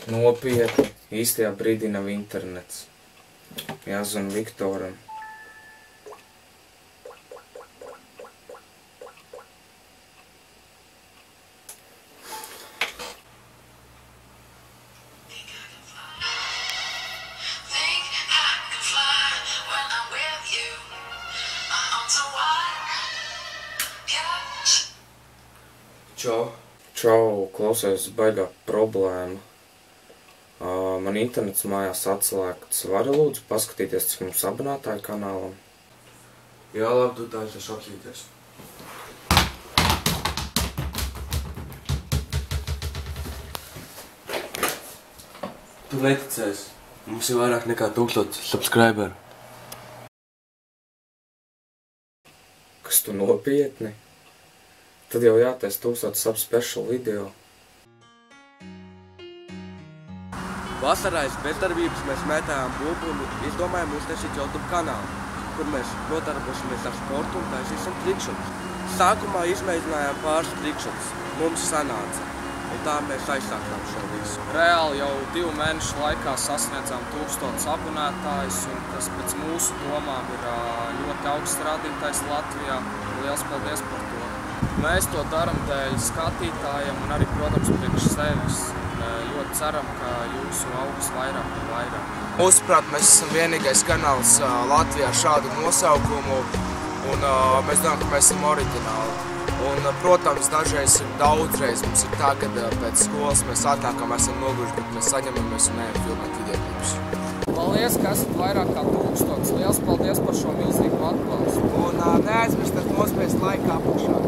Nopietni, īstajā brīdī nav internets. Jāzvan Viktoram. Čau. Čau, klausies, baigā problēma. Man internets mājās atslēgts. Vari lūdzu paskatīties, cik mums abonētāju kanālam? Jā, labi, tu tā taču apsīties. Tu neticēsi. Mums ir vairāk nekā 1000 subscriberu. Kas tu nopietni? Tad jau jātais 1000 sub special video. Vasarā aiz bezdarbības mēs mētājām būbu un izdomājām uztaisīt YouTube kanālu, kur mēs nodarbosimies ar sportu un taisīsim trikšotus. Sākumā izmēģinājām pāris trikšotus. Mums sanāca. Un tā mēs aizsākām šo visu. Reāli jau 2 mēnešu laikā sasniedzām 1000 abonētājus, un tas pēc mūsu domām ir ļoti augsts rādītājs Latvijā. Liels paldies par to! Mēs to darām dēļ skatītājiem un arī, protams, priekš sevis. Ļoti ceram, ka jūsu augs vairāk un vairāk. Mūsuprāt, mēs esam vienīgais kanāls Latvijā ar šādu nosaukumu, un mēs domājam, ka mēs esam oriģināli. Un, protams, dažreiz ir daudzreiz. Mums ir tā, kad pēc skolas mēs atnākam, esam noguši, bet mēs saņemamies un ejam filmēt videoklipus. Paldies, ka esat vairāk kā 1000. Liels paldies par šo milzīgu atbalstu. Un neaizmirstiet nospiest laiku apakšā.